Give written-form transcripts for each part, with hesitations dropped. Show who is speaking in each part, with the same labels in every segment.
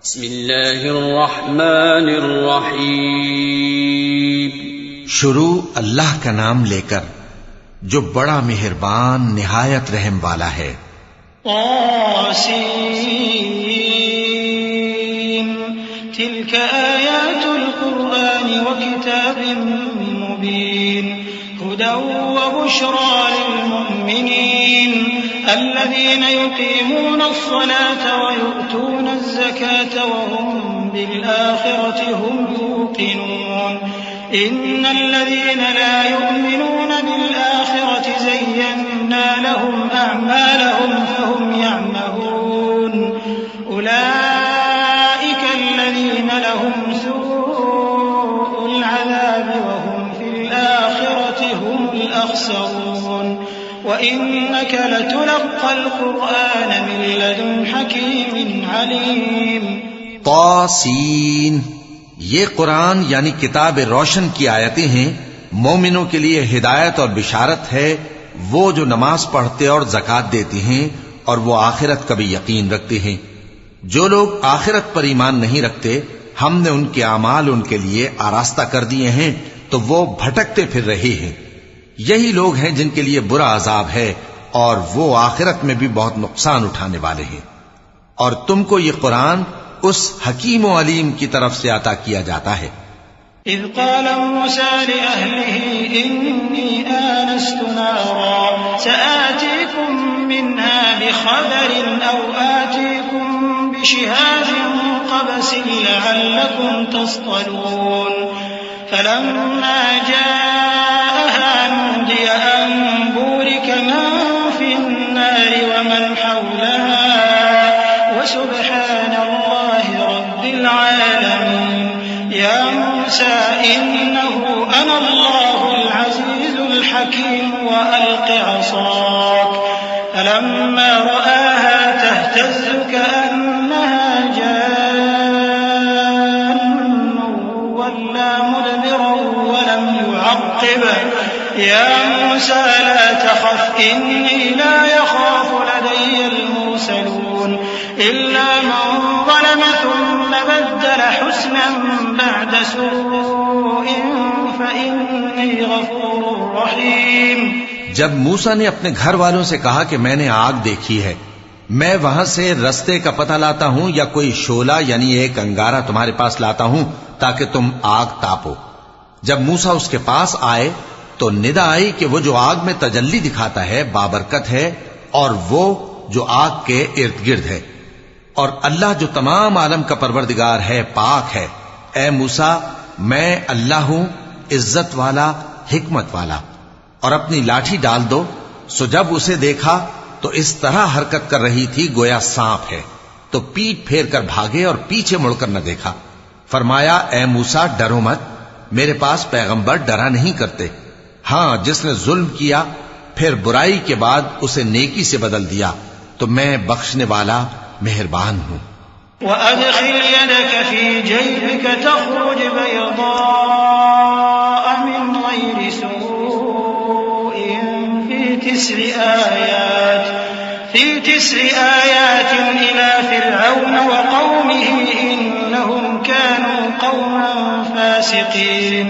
Speaker 1: बिस्मिल्लाहिर्रहमानिर्रहीम।
Speaker 2: शुरू अल्लाह का नाम लेकर जो बड़ा मेहरबान निहायत रहम वाला है।
Speaker 3: तासीन तिल्क आयातुल कुरआन व किताबिम मुबीन हुदन व बुश्रा लिल मुमिनीन الذين يقيمون الصلاة ويؤتون الزكاة وهم بالآخرة هم يوقنون إن الذين لا يؤمنون بالآخرة زينا لهم أعمالهم فهم يعمهون أولئك الذين لهم سوء العذاب وهم في الآخرة هم الأخسرون وإنك لتلقى القرآن من لدن حكيم عليم।
Speaker 2: तासीन ये कुरान यानी किताब रोशन की आयतें हैं। मोमिनों के लिए हिदायत और बिशारत है, वो जो नमाज पढ़ते और ज़कात देते हैं और वो आखिरत का भी यकीन रखते हैं। जो लोग आखिरत पर ईमान नहीं रखते, हमने उनके अमाल उनके लिए आरास्ता कर दिए हैं, तो वो भटकते फिर रहे हैं। यही लोग हैं जिनके लिए बुरा अजाब है और वो आखिरत में भी बहुत नुकसान उठाने वाले हैं। और तुमको ये कुरान उस हकीम व अलीम की तरफ से अता किया जाता है।
Speaker 3: इज़ क़ाल मूसा लिअहलिही इन्नी आनस्तु नारा सआतीकुम मिन्हा बिख़बरिन औ आतीकुम बिशिहाबिन क़बसिन लअल्लकुम तस्क़लून फलम्मा जाअहा नूदिय अन बूरिक मन फ़िन्नार व मन हौलहा व सुब्हानल्लाहि रब्बिल आलमीन या मूसा इन्नहु अनल्लाहुल अज़ीज़ुल हकीम व अल्क़ि असाक फलम्मा रआहा तहतज़्ज़ु कअन्नहा जान्नुन वल्ला मुदबिरन वलम युअक़्क़िब या मूसा ला तख़फ़ इन्नी ला यख़ाफ़ु लदय्यल मुरसलून इल्ला मन ज़लम थुम्म बद्दल हुस्नन बअद सूइन फ़इन्नी गफ़ूरुर रहीम।
Speaker 2: जब मूसा ने अपने घर वालों से कहा कि मैंने आग देखी है, मैं वहां से रस्ते का पता लाता हूं या कोई शोला यानी एक अंगारा तुम्हारे पास लाता हूं ताकि तुम आग तापो। जब मूसा उसके पास आए तो निदा आई कि वो जो आग में तजल्ली दिखाता है बाबरकत है और वो जो आग के इर्द गिर्द है, और अल्लाह जो तमाम आलम का परवरदिगार है पाक है। ए मूसा, मैं अल्लाह हूं, इज्जत वाला हिकमत वाला। और अपनी लाठी डाल दो। सो जब उसे देखा तो इस तरह हरकत कर रही थी गोया सांप है, तो पीठ फेर कर भागे और पीछे मुड़कर न देखा। फरमाया, ए मूसा डरो मत, मेरे पास पैगंबर डरा नहीं करते। हां, जिसने जुल्म किया फिर बुराई के बाद उसे नेकी से बदल दिया तो मैं बख्शने वाला मेहरबान हूं।
Speaker 3: वअदखिल यदक फी जैबिक तखरुज बैदाअ मिन गैरि सूइन फी तिस्रि आयातिन इला फिरऔन व कौमिही इन्नहुम कानू कौमन फासिकीन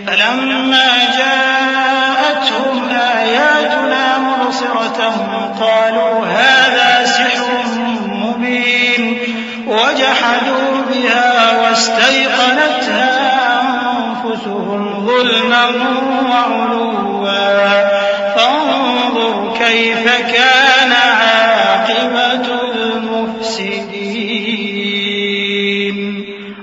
Speaker 3: फलम्मा जाअतहुम आयातुना मुबसिरतन क़ालू हाज़ा सिह्रुन मुबीन वजहदू बिहा वस्तयक़नतहा अन्फुसुहुम ज़ुल्मन व उलुव्वा फ़न्ज़ुर कैफ़ कान आक़िबतुल मुफ़्सिदीन।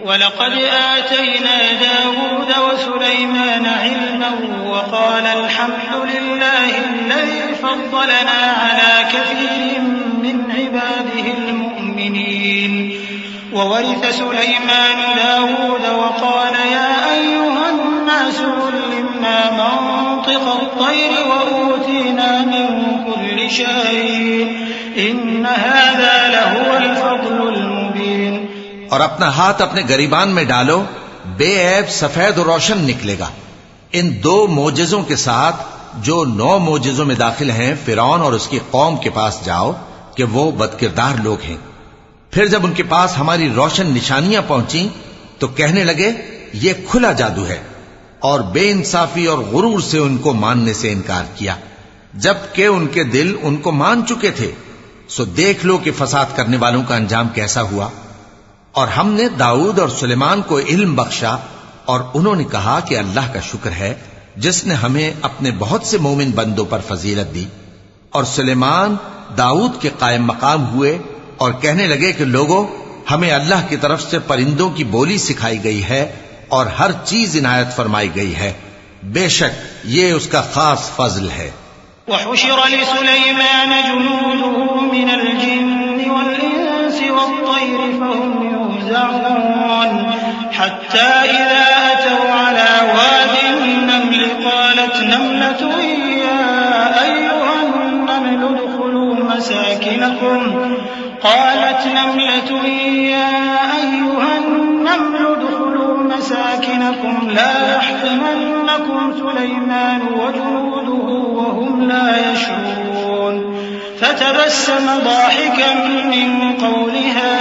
Speaker 3: वलक़द आतैना दाऊद व सुलैमान इल्मा वक़ाल अल्हम्दुलिल्लाहि अल्लज़ी फ़द्दलना अला कसीरिन मिन इबादिहिल मुअ्मिनीन। ववरिथ सुलैमान दाऊद वक़ाल या अय्युहन नास उल्लिमना मंतिक़ अत्तैर व ऊतीना मिन कुल्लि शैइन इन्न हाज़ा लहुवल फ़ज़्लुल मुबीन।
Speaker 2: और अपना हाथ अपने गरीबान में डालो, बेऐब सफेद और रोशन निकलेगा। इन 2 मोजज़ों के साथ जो 9 मोजज़ों में दाखिल हैं, फिरौन और उसकी कौम के पास जाओ कि वो बदकिरदार लोग हैं। फिर जब उनके पास हमारी रोशन निशानियां पहुंची तो कहने लगे ये खुला जादू है, और बेइंसाफी और गुरूर से उनको मानने से इनकार किया, जबकि उनके दिल उनको मान चुके थे। सो देख लो कि फसाद करने वालों का अंजाम कैसा हुआ। और हमने दाऊद और सुलेमान को इल्म बख्शा, और उन्होंने कहा कि अल्लाह का शुक्र है जिसने हमें अपने बहुत से मोमिन बंदों पर फजीलत दी। और सुलेमान दाऊद के कायम मकाम हुए और कहने लगे कि लोगों, हमें अल्लाह की तरफ से परिंदों की बोली सिखाई गई है और हर चीज इनायत फरमाई गई है, बेशक ये उसका खास फजल है।
Speaker 3: वहुशिर लिसुलैमान जुनूदुहु मिनल जिन्नि वल इंसि वत्तैरि फहुम युज़ऊन हत्ता इज़ा अतौ अला वादिन नम्ल क़ालत नमलतुन या अय्युहन नमलु उदखुलू मसाकिनकुम قالت نملة يا أيها النمل ادخلوا مساكنكم لا يحطمنكم سليمان وجنوده وهم لا يشعرون فتبسم ضاحكا من قولها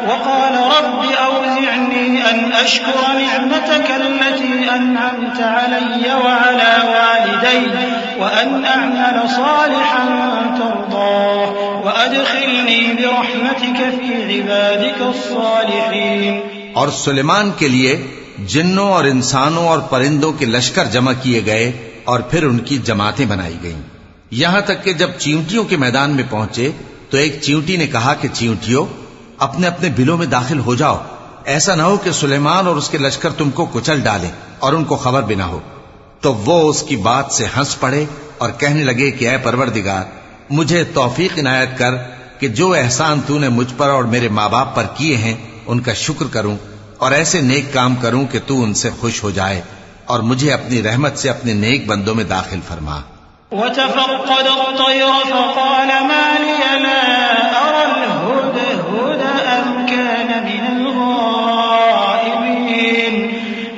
Speaker 3: وقال رب أوزعني أن أشكر نعمتك التي أنعمت علي وعلى والدي وأن أعمل صالحا ترضاه وأدخلني برحمتك في عبادك الصالحين।
Speaker 2: और सुलेमान के लिए जिन्नों और इंसानों और परिंदों के लश्कर जमा किए गए और फिर उनकी जमातें बनाई गईं। यहां तक कि जब चींटियों के मैदान में पहुंचे तो एक चींटी ने कहा कि चींटियों, अपने अपने बिलों में दाखिल हो जाओ, ऐसा ना हो कि सुलेमान और उसके लश्कर तुमको कुचल डालें और उनको खबर भी ना हो। तो वो उसकी बात से हंस पड़े और कहने लगे कि ऐ परवरदिगार, मुझे तौफीक इनायत कर कि जो एहसान तूने मुझ पर और मेरे माँ बाप पर किए हैं उनका शुक्र करूं और ऐसे नेक काम करूं कि तू उनसे खुश हो जाए, और मुझे अपनी रहमत से अपने नेक बंदों में दाखिल फरमा।
Speaker 3: वतफ़क़्क़द अत-तय्र फ़क़ाल मा लिय ला अरल हुदहुद अम कान मिनल गाइबीन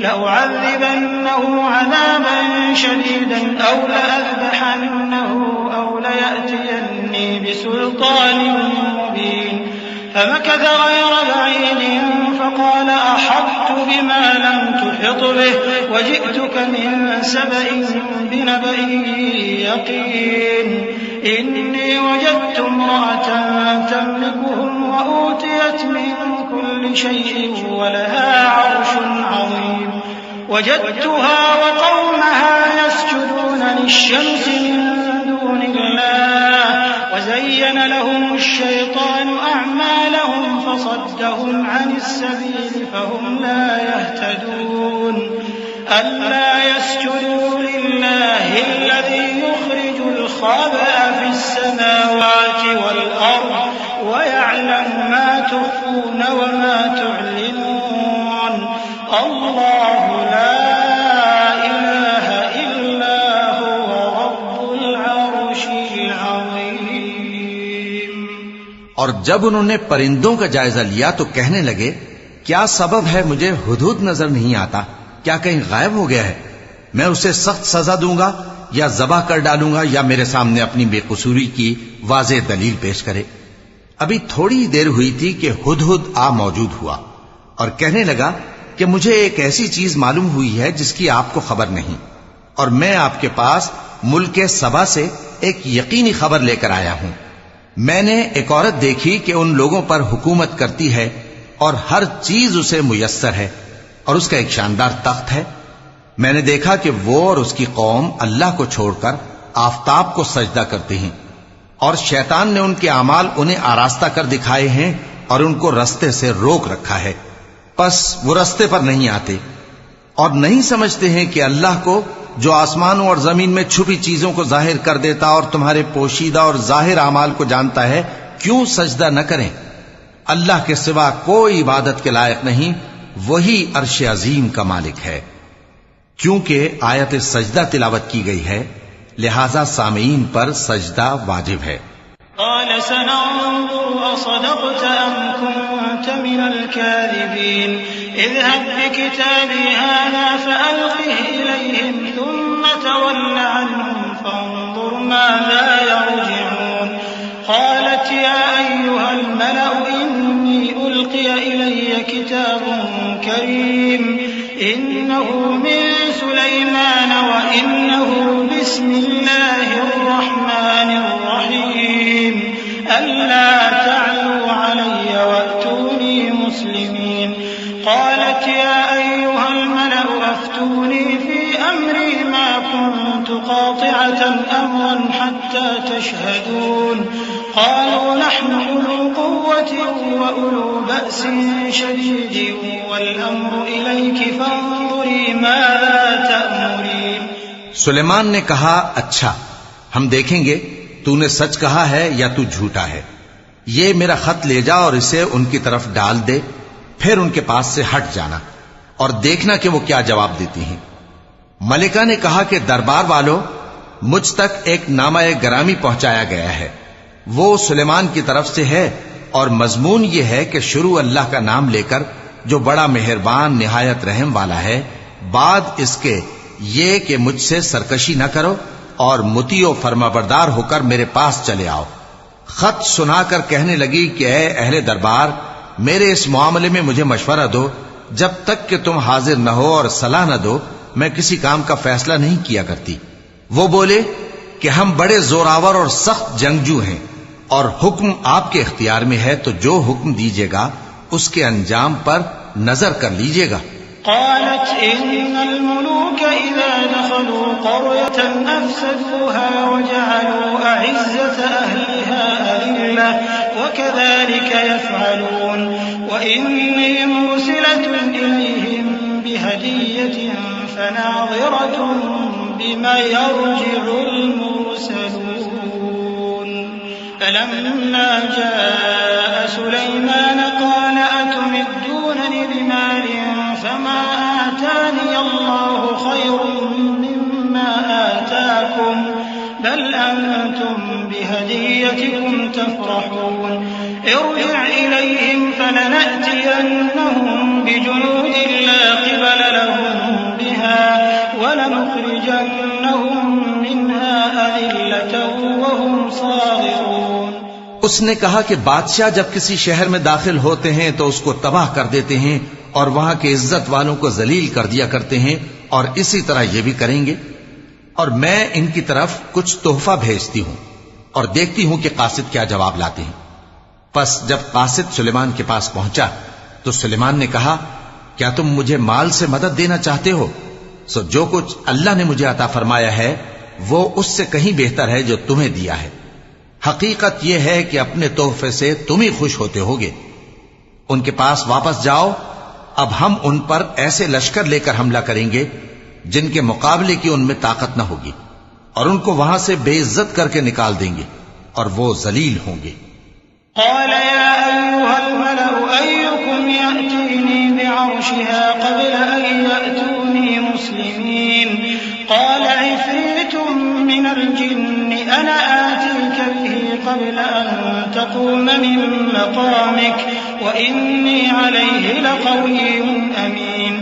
Speaker 3: लउअज़्ज़िबन्नहु अज़ाबन शदीदन औ लअज़बहन्नहु औ लयअतियन्नी बिसुल्तानिन मुबीन فمكث غير بعيد فقال أحطت بما لم تحط به وجئتك من سبأ بنبأ يقين إني وجدت امرأة تملكهم وأوتيت من كل شيء ولها عرش عظيم وجدتها وقومها يسجدون للشمس من دون الله وزين لهم الشيطان أعمالهم فصدهم عن السبيل فهم لا يهتدون ألا يسجدوا لله الذي يخرج الخبأ في السماوات والأرض ويعلم ما تخفون وما تعلنون الله لا إله إلا هو رب العرش العظيم।
Speaker 2: और जब उन्होंने परिंदों का जायजा लिया तो कहने लगे, क्या सबब है मुझे हुदहुद नजर नहीं आता, क्या कहीं गायब हो गया है? मैं उसे सख्त सजा दूंगा या जबा कर डालूंगा या मेरे सामने अपनी बेकसूरी की वाज़ेह दलील पेश करे। अभी थोड़ी देर हुई थी कि हुदहुद आ मौजूद हुआ और कहने लगा कि मुझे एक ऐसी चीज मालूम हुई है जिसकी आपको खबर नहीं, और मैं आपके पास मुल्क सबा से एक यकीनी खबर लेकर आया हूं। मैंने एक औरत देखी कि उन लोगों पर हुकूमत करती है और हर चीज उसे मुयस्सर है और उसका एक शानदार तख्त है। मैंने देखा कि वो और उसकी कौम अल्लाह को छोड़कर आफताब को सजदा करती हैं, और शैतान ने उनके अमाल उन्हें आरास्ता कर दिखाए हैं और उनको रस्ते से रोक रखा है। बस वो रस्ते पर नहीं आते और नहीं समझते हैं कि अल्लाह को, जो आसमानों और जमीन में छुपी चीजों को जाहिर कर देता और तुम्हारे पोशीदा और जाहिर अमाल को जानता है, क्यों सजदा न करें। अल्लाह के सिवा कोई इबादत के लायक नहीं, वही अर्श अजीम का मालिक है। क्योंकि आयत सजदा तिलावत की गई है, लिहाजा सामीन पर सजदा वाजिब है।
Speaker 3: قال سننظر أصدقت أم كنت من الكاذبين اذهب بكتابي هذا فألقه إليهم ثم تول عنهم فانظر ماذا يرجعون قالت يا أيها الملأ إن أوحي إلي كتاب كريم إنه من سليمان وإنه بسم الله الرحمن الرحيم ألا تعلوا علي وأتوني مسلمين قالت يا أيها الملأ أفتوني في أمري ما كنت قاطعة أمرا حتى تشهدون قالوا نحن أولو قوة وأولو بأس شديد والأمر إليك فانظري ماذا تأمرين।
Speaker 2: सुलेमान ने कहा, अच्छा, हम देखेंगे तूने सच कहा है या तू झूठा है। ये मेरा खत ले जा और इसे उनकी तरफ डाल दे, फिर उनके पास से हट जाना और देखना कि वो क्या जवाब देती हैं। मलिका ने कहा कि दरबार वालों, मुझ तक एक नामा गरामी पहुंचाया गया है। वो सुलेमान की तरफ से है और मजमून ये है कि शुरू अल्लाह का नाम लेकर जो बड़ा मेहरबान निहायत रहम वाला है, बाद इसके ये कि मुझसे सरकशी न करो और मुतियो फरमाबरदार होकर मेरे पास चले आओ। खत सुनाकर कहने लगी कि ऐ अहले दरबार, मेरे इस मामले में मुझे मशवरा दो। जब तक कि तुम हाजिर न हो और सलाह न दो, मैं किसी काम का फैसला नहीं किया करती। वो बोले कि हम बड़े जोरावर और सख्त जंगजू हैं और हुक्म आपके इख्तियार में है, तो जो हुक्म दीजिएगा उसके अंजाम पर नजर कर लीजिएगा।
Speaker 3: قالت إن الملوك إذا دخلوا قرية أفسدوها وجعلوا أعزة أهلها أذلة وكذلك يفعلون وإني مرسلة إليهم بهدية فناظرة بما يرجع المرسلون فلما جاء سليمان قال أتمدونني بمال فما آتاني الله خير مما آتاكم بل أنتم بهديتكم تفرحون ارجع إليهم فلنأتينهم بجنود لا قبل لهم بها ولنخرجنهم منها أذلة وهم صاغرون।
Speaker 2: उसने कहा कि बादशाह जब किसी शहर में दाखिल होते हैं तो उसको तबाह कर देते हैं और वहां के इज्जत वालों को जलील कर दिया करते हैं, और इसी तरह ये भी करेंगे। और मैं इनकी तरफ कुछ तोहफा भेजती हूं और देखती हूं कि कासिद क्या जवाब लाते हैं। बस जब कासिद सुलेमान के पास पहुंचा तो सुलेमान ने कहा, क्या तुम मुझे माल से मदद देना चाहते हो? सो जो कुछ अल्लाह ने मुझे अता फरमाया है वो उससे कहीं बेहतर है जो तुम्हें दिया है। हकीकत यह है कि अपने तोहफे से तुम ही खुश होते होगे। उनके पास वापस जाओ, अब हम उन पर ऐसे लश्कर लेकर हमला करेंगे जिनके मुकाबले की उनमें ताकत न होगी, और उनको वहां से बेइज्जत करके निकाल देंगे और वो जलील होंगे।
Speaker 3: قال يا أيها الملأ أيكم يأتيني بعرشها قبل أن يأتوني مسلمين قال عفريت من الجن أنا آتيك به قبل أن تقوم من مقامك وإني عليه لقوي أمين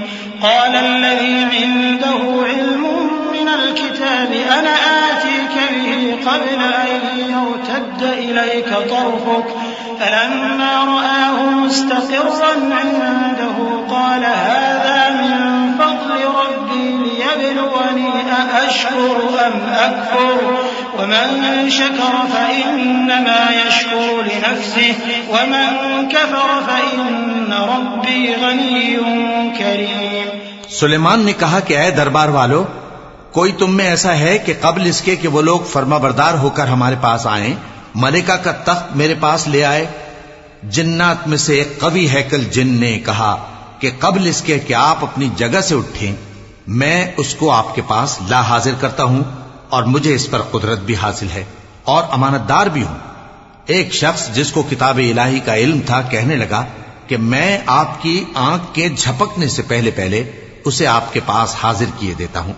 Speaker 3: قال الذي عنده علم من الكتاب أنا آتيك به قبل أن يرتد إليك طرفك فلما رآه مستقرا عنده قال هذا من فضل ربي ليبلوني أأشكر أم أكفر ومن شكر فإنما يشكر لنفسه ومن كفر فإن ربي غني كريم।
Speaker 2: सुलेमान ने कहा कि ऐ दरबार वालों, कोई तुम में ऐसा है कि कब्ल इसके कि वो लोग फरमाबरदार होकर हमारे पास आए, मलिका का तख्त मेरे पास ले आए? जिन्नात में से एक कवि हैकल जिन ने कहा कि कब्ल इसके कि आप अपनी जगह से उठें, मैं उसको आपके पास ला हाजिर करता हूं और मुझे इस पर कुदरत भी हासिल है और अमानतदार भी हूं। एक शख्स जिसको किताब इलाही का इल्म था कहने लगा कि मैं आपकी आंख के झपकने से पहले पहले उसे आपके पास हाजिर किए देता हूं।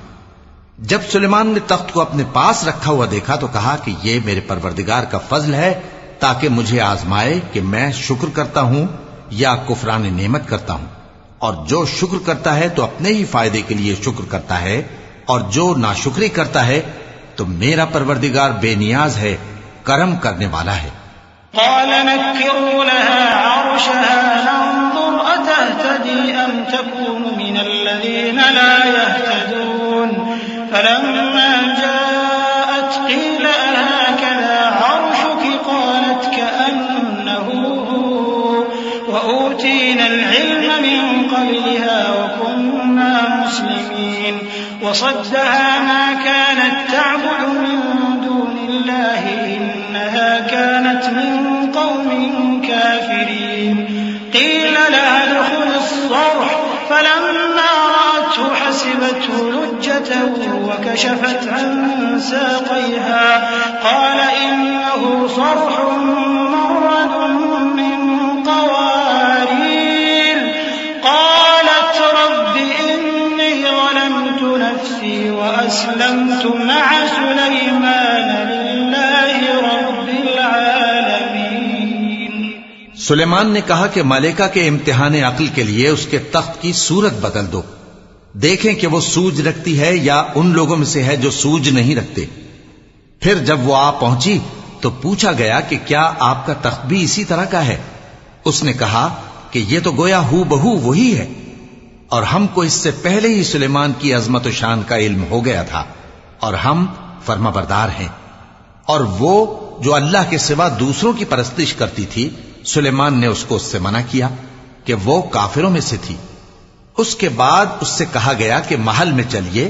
Speaker 2: जब सुलेमान ने तख्त को अपने पास रखा हुआ देखा तो कहा कि यह मेरे परवरदिगार का फजल है ताकि मुझे आजमाए कि मैं शुक्र करता हूं या कुफरान नेमत करता हूं, और जो शुक्र करता है तो अपने ही फायदे के लिए शुक्र करता है, और जो नाशुक्री करता है तो मेरा परवरदिगार बेनियाज है, करम करने वाला है।
Speaker 3: وأوتينا العلم من قبلها وكنا مسلمين وصدها ما كانت تعبد من دون الله إنها كانت من قوم كافرين قيل لها ادخل الصرح فلما رأته حسبته لجة وكشفت عن ساقيها قال إنه صرح ممرد من قوارير قالت رب إني ظلمت نفسي وأسلمت مع سليمان لله رب العالمين।
Speaker 2: सुलेमान ने कहा कि मलेका के इम्तिहान अक्ल के लिए उसके तख्त की सूरत बदल दो, देखें कि वो सूझ रखती है या उन लोगों में से है जो सूझ नहीं रखते। फिर जब वो आ पहुंची तो पूछा गया कि क्या आपका तख्त भी इसी तरह का है? उसने कहा कि ये तो गोया हूबहू वही है, और हमको इससे पहले ही सुलेमान की अजमत और शान का इल्म हो गया था, और हम फर्माबरदार हैं। और वो जो अल्लाह के सिवा दूसरों की परस्तिश करती थी, सुलेमान ने उसको उससे मना किया कि वो काफिरों में से थी। उसके बाद उससे कहा गया कि महल में चलिए।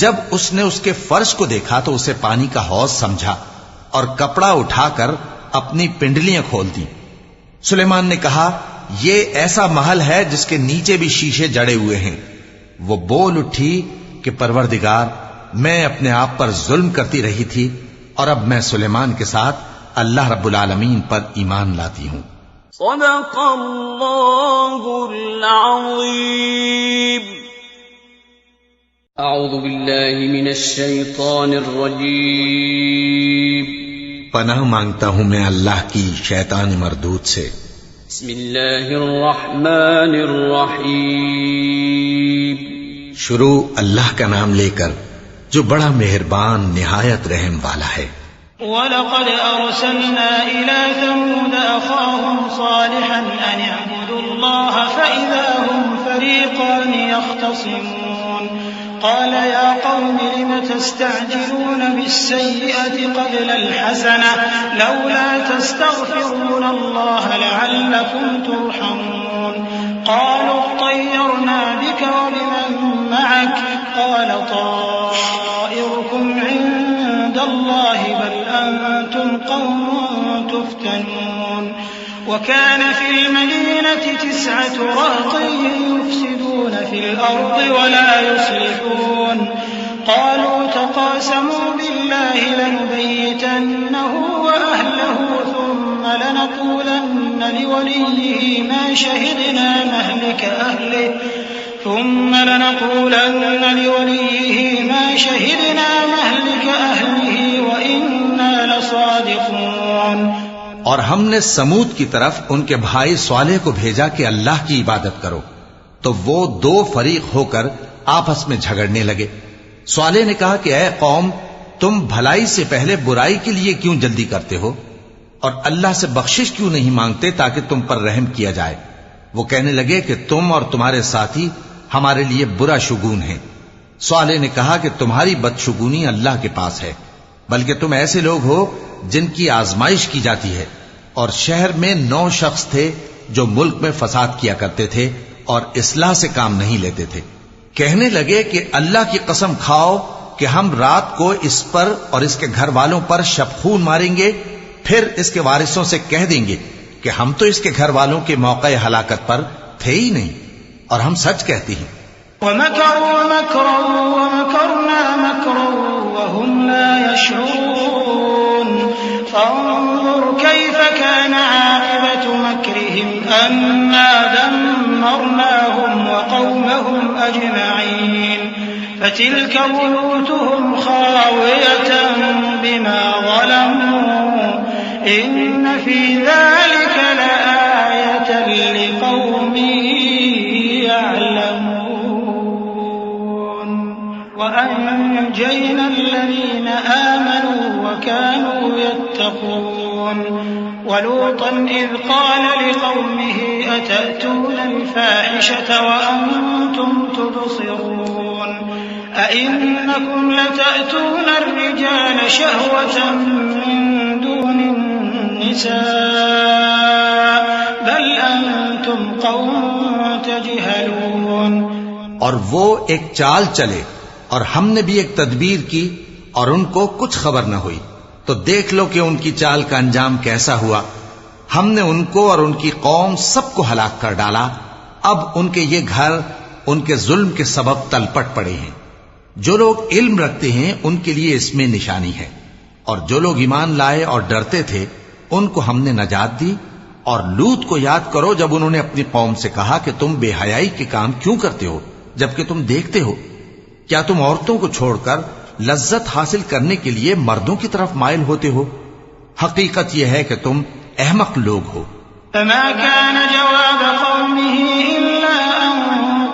Speaker 2: जब उसने उसके फर्श को देखा तो उसे पानी का हौज समझा और कपड़ा उठाकर अपनी पिंडलियां खोल दी। सुलेमान ने कहा, ये ऐसा महल है जिसके नीचे भी शीशे जड़े हुए हैं। वो बोल उठी कि परवरदिगार, मैं अपने आप पर जुल्म करती रही थी और अब मैं सुलेमान के साथ अल्लाह रब्बुल आलमीन पर ईमान लाती हूं।
Speaker 1: सदक़ल्लाहुल अज़ीम। अऊज़ु बिल्लाहि मिनश शैतानिर रजीम।
Speaker 2: पनाह मांगता हूं मैं अल्लाह की शैतान मरदूद से।
Speaker 1: बिस्मिल्लाहिर रहमानिर रहीम।
Speaker 2: शुरू अल्लाह का नाम लेकर जो बड़ा मेहरबान निहायत रहम वाला है।
Speaker 3: वलक़द अरसलना इला समूद अख़ाहुम सालिहन अन अअबुदुल्लाह फ़इज़ा हुम फ़रीक़ान यख़्तसिमून क़ाल या क़ौम लिम तस्तअजिलून बिस्सय्यअति क़ब्ल अलहसनह लौला तस्तग़फिरून अल्लाह लअल्लकुम तुरहमून क़ालू अत्तयरना बिक वबिमन मअक क़ाल ताइरुकुम इन्दल्लाह बल अंतुम क़ौम तुफ़्तनून वकान फ़िल मदीनति 9 रहत युफ़सिदून फ़िल अर्ज़ि वला युस्लिहून क़ालू तक़ासमू बिल्लाहि लनुबय्यितन्नहु वअहलहु थुम्म लनक़ूलन्न लिवलिय्यिहि मा शहिदना महलिक अहलिहि वइन्ना लसादिक़ून।
Speaker 2: और हमने समूद की तरफ उनके भाई स्वालेह को भेजा कि अल्लाह की इबादत करो, तो वो 2 फरीक होकर आपस में झगड़ने लगे। स्वालेह ने कहा कि ऐ कौम, तुम भलाई से पहले बुराई के लिए क्यों जल्दी करते हो और अल्लाह से बख्शिश क्यों नहीं मांगते ताकि तुम पर रहम किया जाए? वो कहने लगे कि तुम और तुम्हारे साथी हमारे लिए बुरा शुगून है। स्वालेह ने कहा कि तुम्हारी बदशुगूनी अल्लाह के पास है, बल्कि तुम ऐसे लोग हो जिनकी आजमाइश की जाती है। और शहर में 9 शख्स थे जो मुल्क में फसाद किया करते थे और इस्लाह से काम नहीं लेते थे। कहने लगे कि अल्लाह की कसम खाओ कि हम रात को इस पर और इसके घर वालों पर शबखून मारेंगे, फिर इसके वारिसों से कह देंगे कि हम तो इसके घर वालों के मौके हलाकत पर थे ही नहीं, और हम सच कहते हैं।
Speaker 3: वमकरू मकरन वमकरना मकरन वहुम ला यशऊरून फंजुर कैफ कान आक़िबतु मकरिहिम अन्ना दम्मरनाहुम वक़ौमहुम अजमईन फतिल्क बुयूतुहुम खावियतन बिमा ज़लमू इन्न फी ज़ालिक लआयतन लिक़ौमिन यअलमून वअनजयना الذين آمنوا وكانوا يتقون ولوطا إذ قال لقومه أتأتون الفاحشة وأنتم تبصرون أئنكم لتأتون الرجال شهوة من دون النساء بل أنتم قوم تجهلون।
Speaker 2: और वो एक चाल चले और हमने भी एक तदबीर की और उनको कुछ खबर न हुई, तो देख लो कि उनकी चाल का अंजाम कैसा हुआ। हमने उनको और उनकी कौम सबको हलाक कर डाला। अब उनके ये घर उनके जुल्म के सबब तलपट पड़े हैं। जो लोग इल्म रखते हैं उनके लिए इसमें निशानी है, और जो लोग ईमान लाए और डरते थे उनको हमने नजात दी। और लूत को याद करो जब उन्होंने अपनी कौम से कहा कि तुम बेहयाई के काम क्यों करते हो जबकि तुम देखते हो? क्या तुम औरतों को छोड़कर लज्जत हासिल करने के लिए मर्दों की तरफ माइल होते हो? हकीकत यह है कि तुम अहमक लोग हो।
Speaker 3: फमा कान जवाब कौमिही इल्ला अन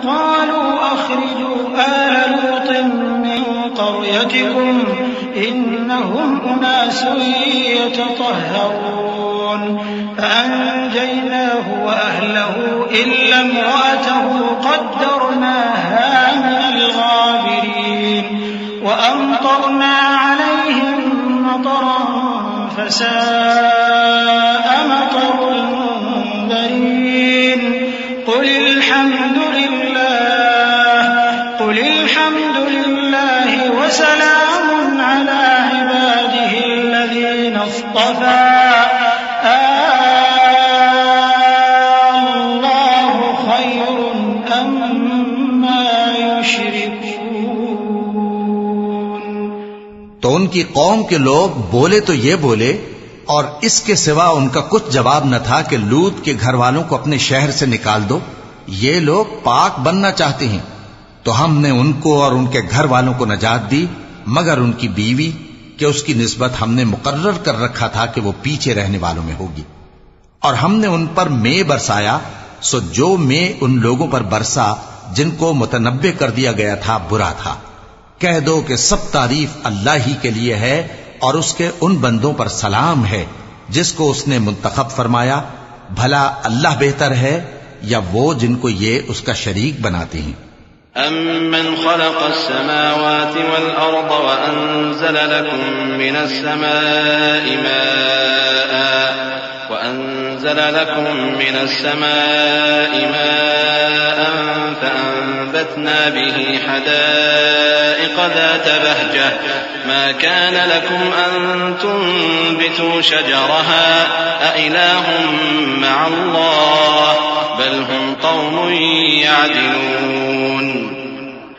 Speaker 3: क़ालू अख़रिजू आल लूतिन मिन क़र्यतिकुम इन्नहुम उनासुन यततहरून फ़अंजयनाहु व अहलहु इल्ला इम्रअतहु क़द्दरनाहा मिनल गाबिरीन व अमतरना अलैहिम मतरन फसाअ मतरुल मुंज़रीन। क़ुल अल्हम्दुलिल्लाहि व सलामुन अला इबादिहिल्लज़ीना इस्तफ़ा अल्लाहु खैरुन अम्मा युश्रिकून।
Speaker 2: तो उनकी कौम के लोग बोले तो ये बोले, और इसके सिवा उनका कुछ जवाब न था कि लूत के घर वालों को अपने शहर से निकाल दो। ये लोग पाक बनना चाहते हैं। तो हमने उनको और उनके घर वालों को नजात दी, मगर उनकी बीवी कि उसकी निस्बत हमने मुकर्रर कर रखा था कि वो पीछे रहने वालों में होगी। और हमने उन पर मे बरसाया, सो जो मे उन लोगों पर बरसा जिनको मुतनब्बे कर दिया गया था बुरा था। कह दो कि सब तारीफ अल्लाह ही के लिए है और उसके उन बंदों पर सलाम है जिसको उसने मुंतखब फरमाया। भला अल्लाह बेहतर है या वो जिनको ये उसका शरीक बनाते हैं।
Speaker 4: अम्मन खलक़स समावाति वल अर्द व अंज़ल लकुम मिनस समाई माअन फअंबतना बिही हदाइक़ ज़ात बहजह मा कान लकुम अन तुंबितू शजरहा अइलाहुम मअल्लाह बल हुम क़ौमुन यअदिलून।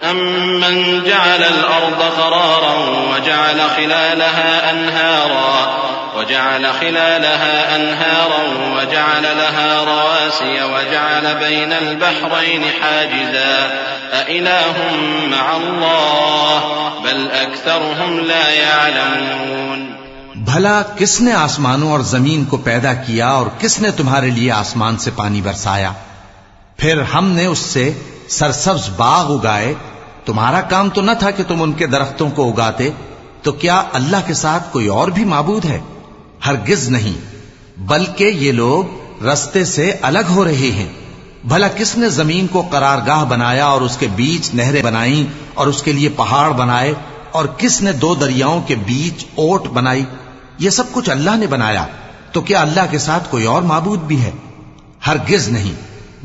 Speaker 4: अम्मन जअलल अर्द क़रारन वजअल खिलालहा अनहारन वजअल लहा रवासिय वजअल बैनल बहरैन हाजिज़ा अइलाहुम मअल्लाह बल अक्सरुहुम ला यअलमून।
Speaker 2: भला किसने आसमानों और जमीन को पैदा किया और किसने तुम्हारे लिए आसमान से पानी बरसाया? फिर हमने उससे सरसब्ज बाग उगाए। तुम्हारा काम तो न था कि तुम उनके दरख्तों को उगाते। तो क्या अल्लाह के साथ कोई और भी माबूद है? हरगिज नहीं, बल्कि ये लोग रस्ते से अलग हो रहे हैं। भला किसने जमीन को करारगाह बनाया और उसके बीच नहरें बनाई और उसके लिए पहाड़ बनाए, और किसने दो दरियाओं के बीच ओट बनाई? ये सब कुछ अल्लाह ने बनाया। तो क्या अल्लाह के साथ कोई और माबूद भी है? हरगिज नहीं,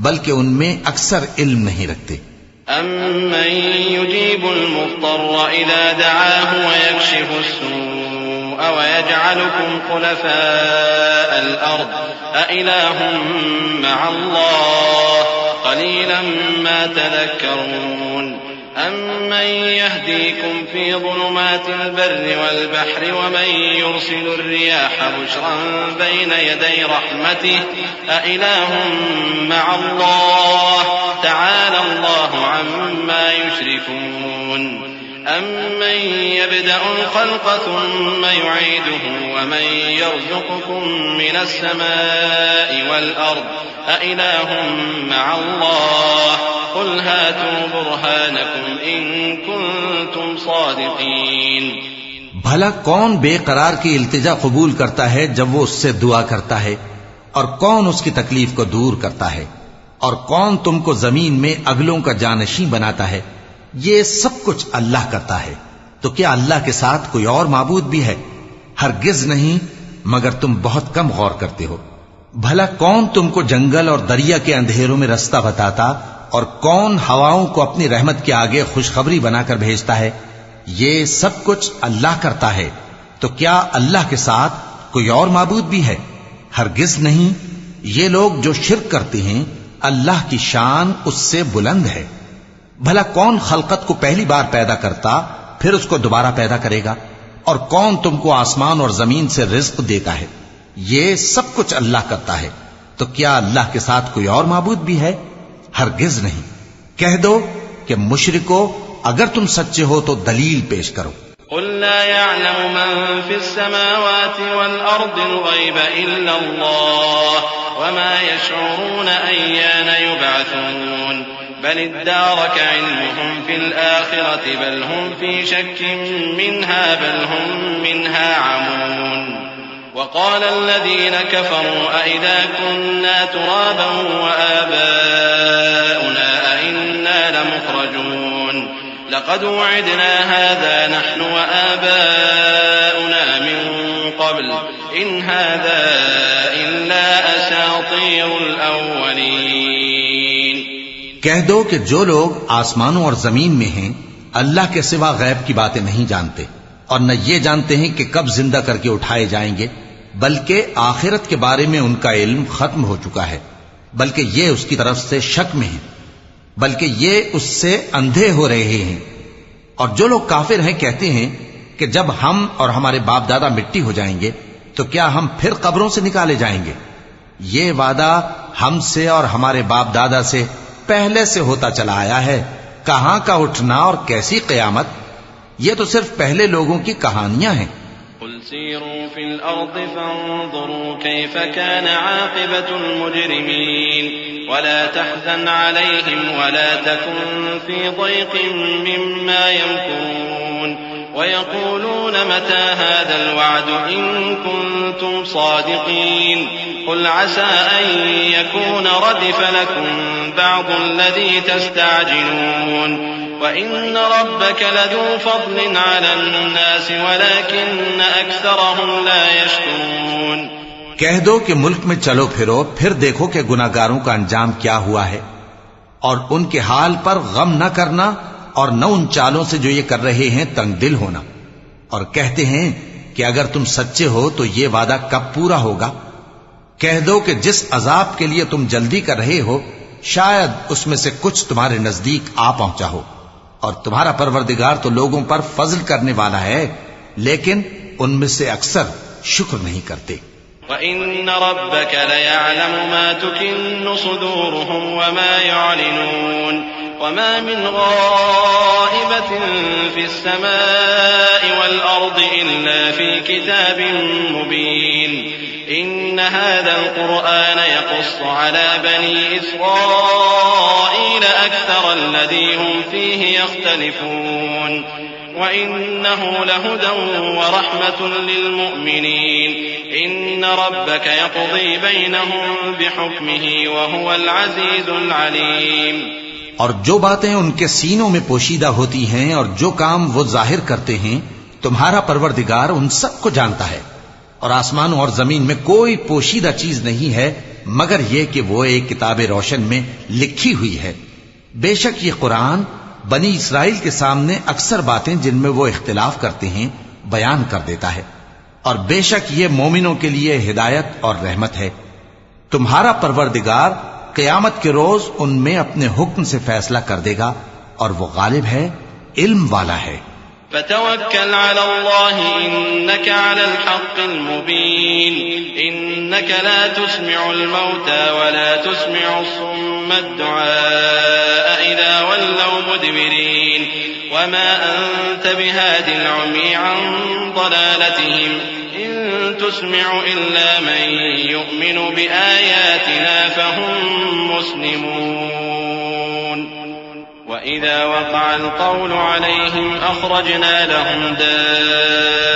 Speaker 2: बल्कि उनमें अक्सर इल्म नहीं रखते।
Speaker 4: अम्मन युजीबुल मुज़्तर्र इज़ा दअाहु व यक्शिफुस-सूअ व यजअलुकुम खुलफ़ाअल अर्द अइलाहुम मअल्लाह क़लीलन मा तज़क्करून। अम्मन यहदीकुम फी ज़ुलुमातिल बर्रि वल बहरि व मन युरसिलुर रियाह बुशरन बैन यदै रहमतिहि अइलाहुम मअल्लाह तआला अल्लाहु अम्मा युश्रिकून। अम्मन यब्दअुल ख़ल्क़ थुम्म युईदुहु व मन यर्ज़ुक़ुकुम मिनस समाई वल अर्द अइलाहुम मअल्लाह क़ुल हातू बुरहानकुम इन कुन्तुम सादिक़ीन।
Speaker 2: भला कौन बेकरार की इल्तिजा कबूल करता है जब वो उससे दुआ करता है, और कौन उसकी तकलीफ को दूर करता है, और कौन तुमको जमीन में अगलों का जानशी बनाता है? ये सब कुछ अल्लाह करता है। तो क्या अल्लाह के साथ कोई और माबूद भी है? हरगिज नहीं, मगर तुम बहुत कम गौर करते हो। भला कौन तुमको जंगल और दरिया के अंधेरों में रास्ता बताता, और कौन हवाओं को अपनी रहमत के आगे खुशखबरी बनाकर भेजता है? ये सब कुछ अल्लाह करता है। तो क्या अल्लाह के साथ कोई और माबूद भी है? हरगिज नहीं। ये लोग जो शिर्क करते हैं, अल्लाह की शान उससे बुलंद है। भला कौन खलकत को पहली बार पैदा करता, फिर उसको दोबारा पैदा करेगा? और कौन तुमको आसमान और जमीन से रिज्क देता है? ये सब कुछ अल्लाह करता है। तो क्या अल्लाह के साथ कोई और माबूद भी है? हरगिज नहीं। कह दो कि मुशरिको, अगर तुम सच्चे हो तो दलील पेश करो।
Speaker 4: क़ुल ला यअलमु मन फ़िस्समावाति वल अर्दिल ग़ैब इल्ला अल्लाह वमा यशऊरून अय्यान युबअसून बल इद्दारक इल्मुहुम फ़िल आख़िरति बल हुम फ़ी शक्किन मिन्हा बल हुम मिन्हा अमून वक़ाल अल्लज़ीन कफ़रू अइज़ा कुन्ना तुराबन वआबाउना अइन्ना लमुख़रजून लक़द वअदना हाज़ा नहनु वआबाउना मिन क़ब्ल इन हाज़ा इल्ला असातीरुल अव्वलीन।
Speaker 2: कह दो कि जो लोग आसमानों और जमीन में हैं, अल्लाह के सिवा गैब की बातें नहीं जानते, और न ये जानते हैं कि कब जिंदा करके उठाए जाएंगे, बल्कि आखिरत के बारे में उनका इल्म खत्म हो चुका है, बल्कि ये उसकी तरफ से शक में हैं, बल्कि ये उससे अंधे हो रहे हैं। और जो लोग काफिर हैं कहते हैं कि जब हम और हमारे बाप दादा मिट्टी हो जाएंगे तो क्या हम फिर कब्रों से निकाले जाएंगे? ये वादा हमसे और हमारे बाप दादा से पहले से होता चला आया है। कहां का उठना और कैसी क़यामत? ये तो सिर्फ पहले लोगों की कहानियां हैं।
Speaker 4: क़ुल सीरू फ़िल अर्दि फ़न्ज़ुरू कैफ़ कान आक़िबतुल मुजरिमीन वला तहज़न अलैहिम वला तकुन फ़ी ضयक़िन मिम्मा यमकुरून वयक़ूलून मता हाज़ल वअदु इन कुन्तुम सादिक़ीन क़ुल असा अन यकून रदिफ़ लकुम बअदुल्लज़ी तस्तअजिलून वइन्न रब्बक लज़ू फ़ज़लिन अलन्नास वलाकिन्न अक्सरहुम ला यशकुरून।
Speaker 2: कह दो कि मुल्क में चलो फिरो, फिर देखो कि गुनाहगारों का अंजाम क्या हुआ है, और उनके हाल पर गम न करना और न उन चालों से जो ये कर रहे हैं तंग दिल होना। और कहते हैं कि अगर तुम सच्चे हो तो ये वादा कब पूरा होगा? कह दो कि जिस अजाब के लिए तुम जल्दी कर रहे हो, शायद उसमें से कुछ तुम्हारे नजदीक आ पहुंचा हो, और तुम्हारा परवरदिगार तो लोगों पर फजल करने वाला है, लेकिन उनमें से अक्सर शुक्र नहीं करते।
Speaker 4: वइन्न रब्बक लयअलमु मा तुकिन्नु सुदूरुहुम वमा युअलिनून वमा मिन गाइबतिन फिस समाई वल अर्दि इल्ला फी किताबिन मुबीन इन्न हाज़ल क़ुरआन यक़ुस्सु अला बनी इस्राईल अक्सरल्लज़ी हुम फ़ीहि यख्तलिफ़ून वइन्नहु लहुदन वरहमतुन लिलमुमिनीन इन्न रब्बक यक़ज़ी बैनहुम बिहुक्मिही वहुवल अज़ीज़ुल अलीम।
Speaker 2: और जो बातें उनके सीनों में पोशीदा होती हैं और जो काम वो जाहिर करते हैं, तुम्हारा परवरदिगार उन सब को जानता है। और आसमानों और जमीन में कोई पोशीदा चीज नहीं है मगर यह कि वो एक किताब रोशन में लिखी हुई है। बेशक ये कुरान बनी इसराइल के सामने अक्सर बातें जिनमें वो इख्तिलाफ करते हैं बयान कर देता है, और बेशक ये मोमिनों के लिए हिदायत और रहमत है। तुम्हारा परवरदिगार क़यामत के रोज उनमें अपने हुक्म से फैसला कर देगा, और वो गालिब है, इल्म वाला है।
Speaker 4: फ़तवक्कल अलल्लाह इन्नका अलल हक़्क़िल मुबीन इन्नका ला तुस्मिउल मौता वला तुस्मिउस सुम्मद दुआ इज़ा वल्लव मुदबिरीन वमा अंत बिहादिल उम्मी अन ضلالتهم इन तुस्मिउ इल्ला मन युमिनु बिआयातिना फहुम मुस्लिमून वइज़ा वक़अल क़ौलु अलैहिम अख़रजना लहुम दाब्बतन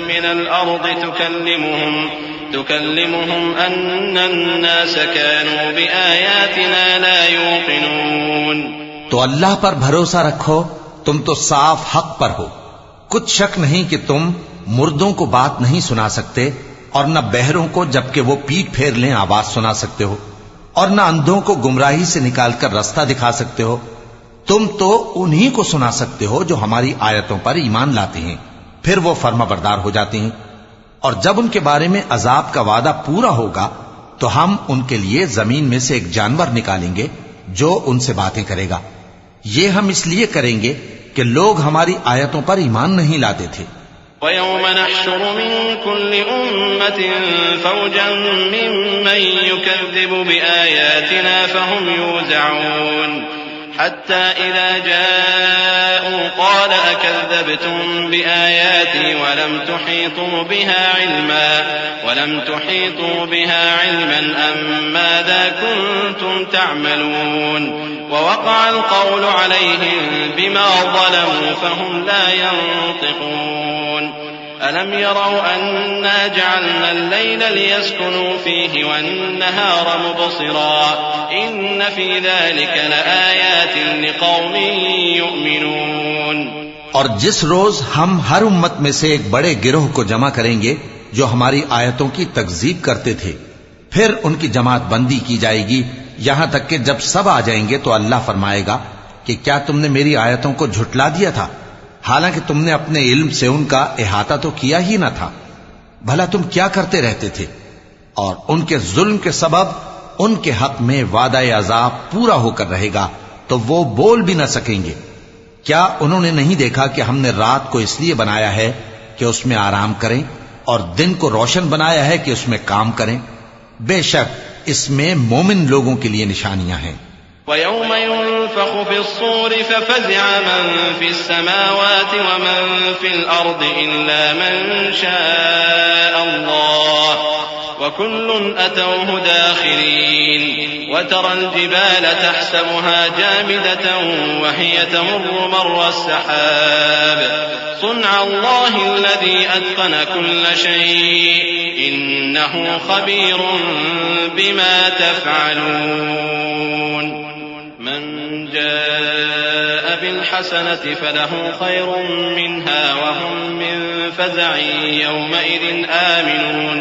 Speaker 4: मिनल अर्दि तुकल्लिमुहुम अन्नन्नास कानू बिआयातिना ला यूक़िनून।
Speaker 2: तो अल्लाह पर भरोसा रखो, तुम तो साफ हक पर हो। कुछ शक नहीं कि तुम मुर्दों को बात नहीं सुना सकते और न बहरों को जबकि वो पीठ फेर लें आवाज सुना सकते हो, और न अंधों को गुमराही से निकालकर रास्ता दिखा सकते हो। तुम तो उन्हीं को सुना सकते हो जो हमारी आयतों पर ईमान लाते हैं, फिर वो फर्माबरदार हो जाते हैं। और जब उनके बारे में अजाब का वादा पूरा होगा तो हम उनके लिए जमीन में से एक जानवर निकालेंगे जो उनसे बातें करेगा। ये हम इसलिए करेंगे कि लोग हमारी आयतों पर ईमान नहीं लाते थे।
Speaker 4: वयौम नहशुरु मिन कुल्लि उम्मतिन फौजन मिम्मन युकज़्ज़िबु बिआयातिना फहुम यूज़ऊन हत्ता इज़ा जाऊ क़ाल अकज़्ज़बतुम बिआयाती वलम तुहीतू बिहा इल्मन अम माज़ा कुन्तुम तअमलून ववक़अल क़ौलु अलैहिम बिमा ज़लमू फहुम ला यंतिक़ून अलम यरौ अन्ना जअलना अल-लैल लियस्कुनू फीहि वन-नहार मुबसिरा इन्न फी ज़ालिक लआयातिन लिक़ौमिन युमिनून।
Speaker 2: और जिस रोज हम हर उम्मत में से एक बड़े गिरोह को जमा करेंगे जो हमारी आयतों की तकज़ीब करते थे, फिर उनकी जमात बंदी की जाएगी यहां तक कि जब सब आ जाएंगे तो अल्लाह फरमाएगा कि क्या तुमने मेरी आयतों को झुटला दिया था, हालांकि तुमने अपने इल्म से उनका इहाता तो किया ही ना था। भला तुम क्या करते रहते थे? और उनके जुल्म के सबब उनके हक में वादा अजाब पूरा होकर रहेगा तो वो बोल भी न सकेंगे। क्या उन्होंने नहीं देखा कि हमने रात को इसलिए बनाया है कि उसमें आराम करें और दिन को रोशन बनाया है कि उसमें काम करें? बेशक इसमें मोमिन लोगों के लिए निशानियां हैं।
Speaker 4: वयौम युनफ़ख़ु फ़िस्सूरि फ़फ़ज़िअ मन फ़िस्समावाति व मन फ़िल अर्दि इल्ला मन शाअ अल्लाह व कुल्लुन अतौहु दाख़िरीन वतरल जिबाल तहसबुहा जामिदतन व हिय तमुर्रु मर्र अस्सहाब सुन्अ अल्लाहि अल्लज़ी अत्क़न कुल्ल शै'इन इन्नहु ख़बीरुन बिमा तफ़अलून। मन जाअ बिलहसनति फलहु खैरुम मिन्हा व हुम मिन फ़ज़अइन यौमइज़िन आमिनून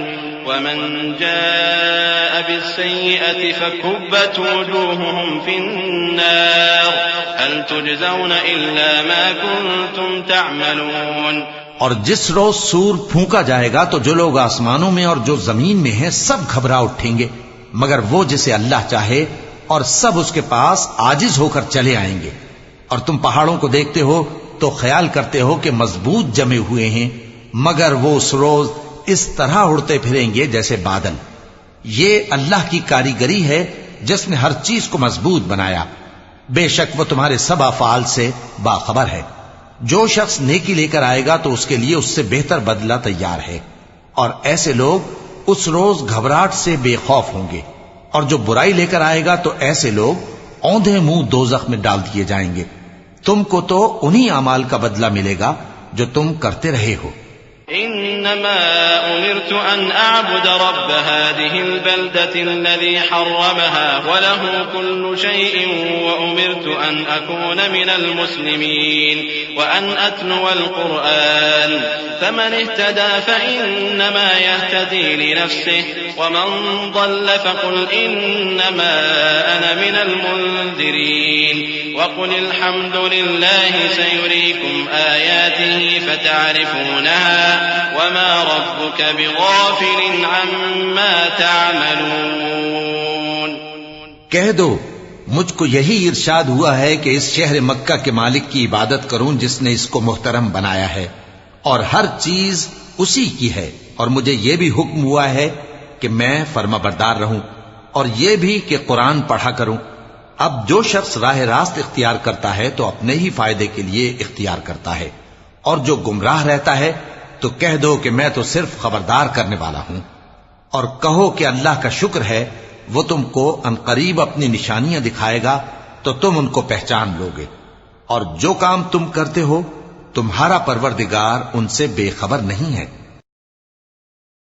Speaker 4: वमन जाअ बिस्सय्यिअति फकुब्बत वुजूहुहुम फिन्नार हल तुजज़ौन इल्ला मा कुन्तुम तअमलून।
Speaker 2: और जिस रोज सूर फूंका जाएगा तो जो लोग आसमानों में और जो जमीन में हैं सब घबरा उठेंगे मगर वो जिसे अल्लाह चाहे, और सब उसके पास आजिज होकर चले आएंगे। और तुम पहाड़ों को देखते हो तो ख्याल करते हो कि मजबूत जमे हुए हैं, मगर वो उस रोज इस तरह उड़ते फिरेंगे जैसे बादल। ये अल्लाह की कारीगरी है जिसने हर चीज को मजबूत बनाया। बेशक वो तुम्हारे सब अफआल से बाखबर है। जो शख्स नेकी लेकर आएगा तो उसके लिए उससे बेहतर बदला तैयार है, और ऐसे लोग उस रोज घबराहट से बेखौफ होंगे। और जो बुराई लेकर आएगा तो ऐसे लोग औंधे मुंह दोजख में डाल दिए जाएंगे। तुमको तो उन्हीं अमाल का बदला मिलेगा जो तुम करते रहे हो।
Speaker 4: इन्नमा उमिरतु अन अअबुद रब्ब हादिहिल बल्दति अल्लज़ी हर्रमहा व लहू कुल्लु शैइन व उमिरतु अन अकून मिनल मुस्लिमीन व अन अत्लुवल कुरआन फमन इह्तदा फइन्नमा यह्तदी लिनफ्सिहि व मन ضل फकुल इन्नमा अना मिनल मुन्ज़िरीन व कुलिल हम्दुलिल्लाहि सयुरीकुम आयातिहि फतअरिफूनहा वमा रब्बुक बिगाफिलिन अम्मा तअमलून।
Speaker 2: कह दो, मुझको यही इरशाद हुआ है कि इस शहर मक्का के मालिक की इबादत करूं जिसने इसको मुहतरम बनाया है और हर चीज उसी की है। और मुझे यह भी हुक्म हुआ है कि मैं फर्माबरदार रहूं और यह भी कि कुरान पढ़ा करूं। अब जो शख्स राह रास्त इख्तियार करता है तो अपने ही फायदे के लिए इख्तियार करता है, और जो गुमराह रहता है तो कह दो कि मैं तो सिर्फ खबरदार करने वाला हूं। और कहो कि अल्लाह का शुक्र है वो तुमको अनकरीब अपनी निशानियां दिखाएगा तो तुम उनको पहचान लोगे। और जो काम तुम करते हो तुम्हारा परवरदिगार उनसे बेखबर नहीं है।